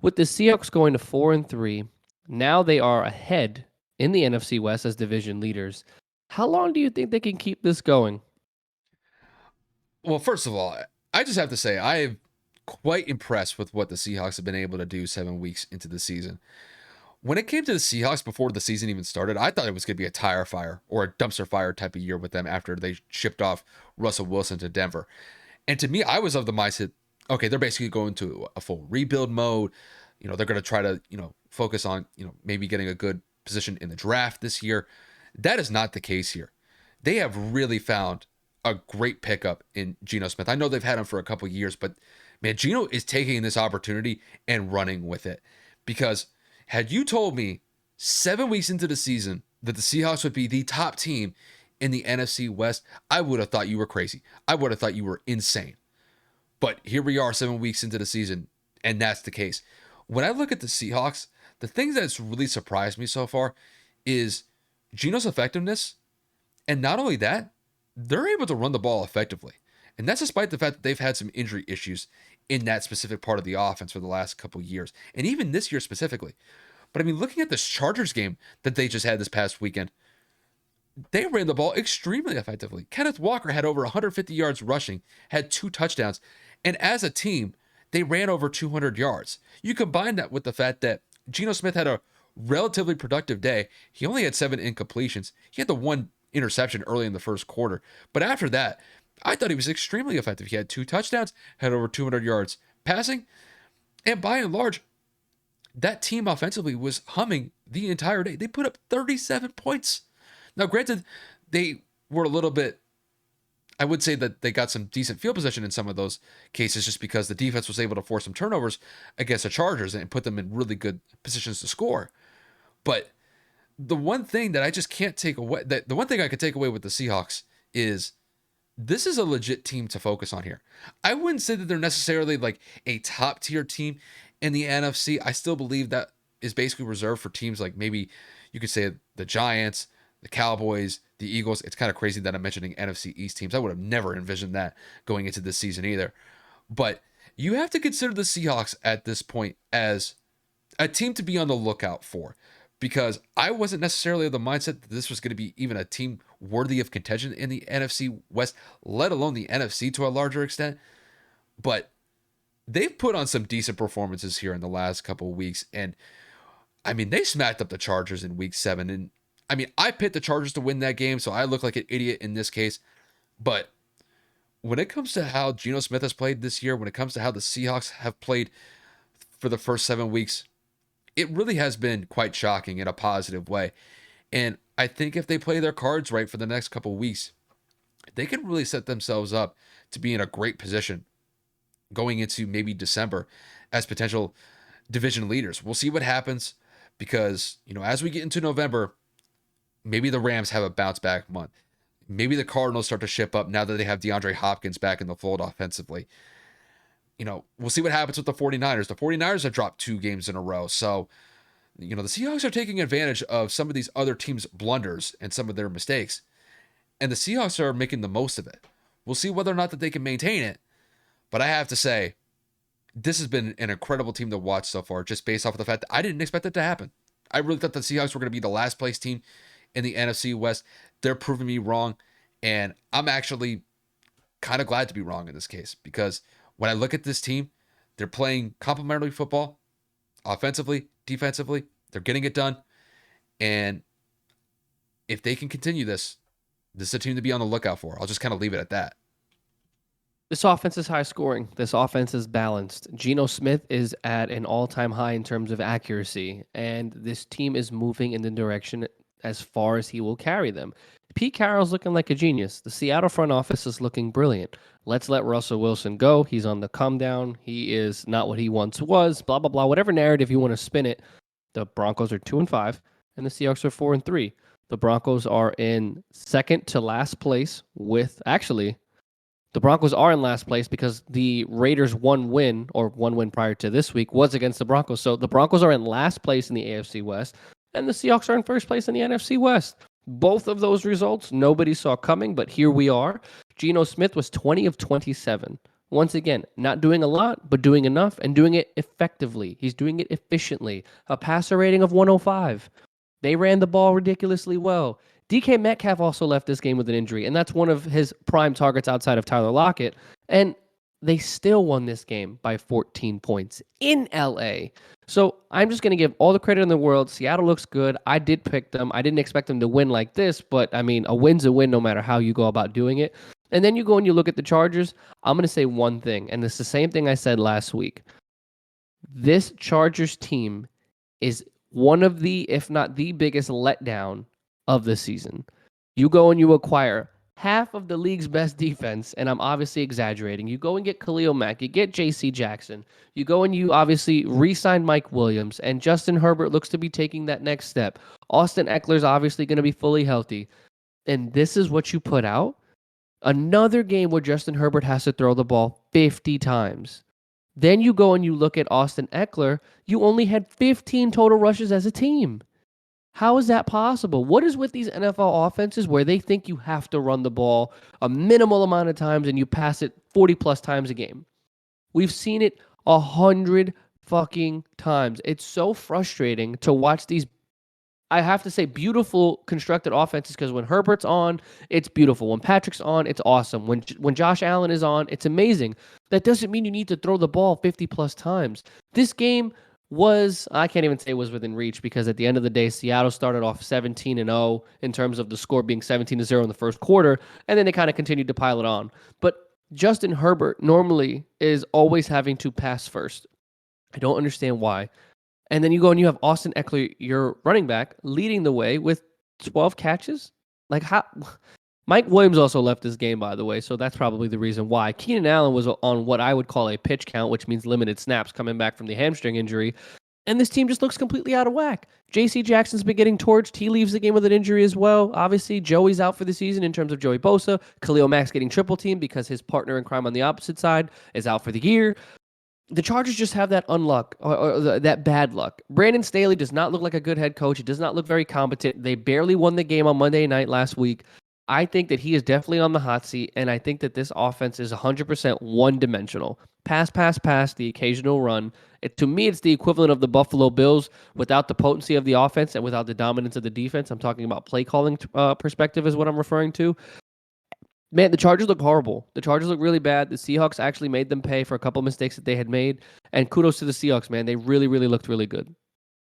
With the Seahawks going to 4-3, now they are ahead in the NFC West as division leaders. How long do you think they can keep this going? Well, first of all, I just have to say I am quite impressed with what the Seahawks have been able to do 7 weeks into the season. When it came to the Seahawks before the season even started, I thought it was going to be a tire fire or a dumpster fire type of year with them after they shipped off Russell Wilson to Denver. And to me, I was of the mindset, okay, they're basically going to a full rebuild mode. They're going to try to, focus on, maybe getting a good position in the draft this year. That is not the case here. They have really found a great pickup in Geno Smith. I know they've had him for a couple years, but man, Geno is taking this opportunity and running with it. Because had you told me 7 weeks into the season that the Seahawks would be the top team in the NFC West, I would have thought you were crazy. I would have thought you were insane. But here we are 7 weeks into the season, and that's the case. When I look at the Seahawks, the thing that's really surprised me so far is Geno's effectiveness. And not only that, they're able to run the ball effectively. And that's despite the fact that they've had some injury issues in that specific part of the offense for the last couple years, and even this year specifically. But I mean, looking at this Chargers game that they just had this past weekend, they ran the ball extremely effectively. Kenneth Walker had over 150 yards rushing, had 2 touchdowns, and as a team, they ran over 200 yards. You combine that with the fact that Geno Smith had a relatively productive day. He only had 7 incompletions. He had the 1 interception early in the first quarter. But after that, I thought he was extremely effective. He had 2 touchdowns, had over 200 yards passing, and by and large, that team offensively was humming the entire day. They put up 37 points. Now, granted, they were a little bit, I would say that they got some decent field position in some of those cases just because the defense was able to force some turnovers against the Chargers and put them in really good positions to score. But the one thing that I just can't take away, the one thing I could take away with the Seahawks is this is a legit team to focus on here. I wouldn't say that they're necessarily like a top tier team in the NFC. I still believe that is basically reserved for teams like maybe you could say the Giants, the Cowboys, the Eagles. It's kind of crazy that I'm mentioning NFC East teams. I would have never envisioned that going into this season either. But you have to consider the Seahawks at this point as a team to be on the lookout for, because I wasn't necessarily of the mindset that this was going to be even a team worthy of contention in the NFC West, let alone the NFC to a larger extent. But they've put on some decent performances here in the last couple of weeks. And I mean, they smacked up the Chargers in week 7. And I mean, I picked the Chargers to win that game, so I look like an idiot in this case. But when it comes to how Geno Smith has played this year, when it comes to how the Seahawks have played for the first 7 weeks, it really has been quite shocking in a positive way. And I think if they play their cards right for the next couple of weeks, they can really set themselves up to be in a great position going into maybe December as potential division leaders. We'll see what happens because, as we get into November, maybe the Rams have a bounce back month. Maybe the Cardinals start to ship up now that they have DeAndre Hopkins back in the fold offensively. We'll see what happens with the 49ers. The 49ers have dropped 2 games in a row. So, the Seahawks are taking advantage of some of these other teams' blunders and some of their mistakes. And the Seahawks are making the most of it. We'll see whether or not that they can maintain it. But I have to say, this has been an incredible team to watch so far, just based off of the fact that I didn't expect it to happen. I really thought the Seahawks were going to be the last place team in the NFC West. They're proving me wrong. And I'm actually kind of glad to be wrong in this case, because when I look at this team, they're playing complementary football, offensively, defensively. They're getting it done. And if they can continue this is a team to be on the lookout for. I'll just kind of leave it at that. This offense is high scoring. This offense is balanced. Geno Smith is at an all-time high in terms of accuracy, and this team is moving in the direction as far as he will carry them. Pete Carroll's looking like a genius. The Seattle front office is looking brilliant. Let's let Russell Wilson go. He's on the come down. He is not what he once was, blah, blah, blah. Whatever narrative you want to spin it, the Broncos are 2-5, and the Seahawks are 4-3. The Broncos are in second to last place with, actually, the Broncos are in last place because the Raiders' one win prior to this week was against the Broncos. So the Broncos are in last place in the AFC West, and the Seahawks are in first place in the NFC West. Both of those results nobody saw coming, but here we are. Geno Smith was 20 of 27 Once again, not doing a lot, but doing enough and doing it effectively. He's doing it efficiently. A passer rating of 105. They ran the ball ridiculously well. DK Metcalf also left this game with an injury, and that's one of his prime targets outside of Tyler Lockett. And they still won this game by 14 points in LA. So I'm just going to give all the credit in the world. Seattle looks good. I did pick them. I didn't expect them to win like this, but I mean, a win's a win no matter how you go about doing it. And then you go and you look at the Chargers. I'm going to say one thing, and it's the same thing I said last week. This Chargers team is one of the, if not the biggest letdown of the season. You go and you acquire half of the league's best defense, and I'm obviously exaggerating. You go and get Khalil Mack, you get J.C. Jackson, you go and you obviously re-sign Mike Williams, and Justin Herbert looks to be taking that next step. Austin Eckler's obviously going to be fully healthy. And this is what you put out? Another game where Justin Herbert has to throw the ball 50 times. Then you go and you look at Austin Eckler, you only had 15 total rushes as a team. How is that possible? What is with these NFL offenses where they think you have to run the ball a minimal amount of times and you pass it 40 plus times a game? We've seen it 100 fucking times. It's so frustrating to watch these, I have to say, beautiful constructed offenses, because when Herbert's on, it's beautiful. When Patrick's on, it's awesome. When Josh Allen is on, it's amazing. That doesn't mean you need to throw the ball 50 plus times. This game was, I can't even say it was within reach, because at the end of the day, Seattle started off 17-0 in terms of the score being 17-0 in the first quarter, and then they kind of continued to pile it on. But Justin Herbert normally is always having to pass first. I don't understand why. And then you go and you have Austin Eckler, your running back, leading the way with 12 catches. Like, how? Mike Williams also left this game, by the way, so that's probably the reason why. Keenan Allen was on what I would call a pitch count, which means limited snaps, coming back from the hamstring injury. And this team just looks completely out of whack. J.C. Jackson's been getting torched. He leaves the game with an injury as well. Obviously, Joey's out for the season in terms of Joey Bosa. Khalil Mack's getting triple teamed because his partner in crime on the opposite side is out for the year. The Chargers just have that unluck, or that bad luck. Brandon Staley does not look like a good head coach. He does not look very competent. They barely won the game on Monday night last week. I think that he is definitely on the hot seat, and I think that this offense is 100% one-dimensional. Pass, pass, pass, the occasional run. To me, it's the equivalent of the Buffalo Bills without the potency of the offense and without the dominance of the defense. I'm talking about play calling perspective is what I'm referring to. Man, the Chargers look horrible. The Chargers look really bad. The Seahawks actually made them pay for a couple mistakes that they had made. And kudos to the Seahawks, man. They really, really looked really good.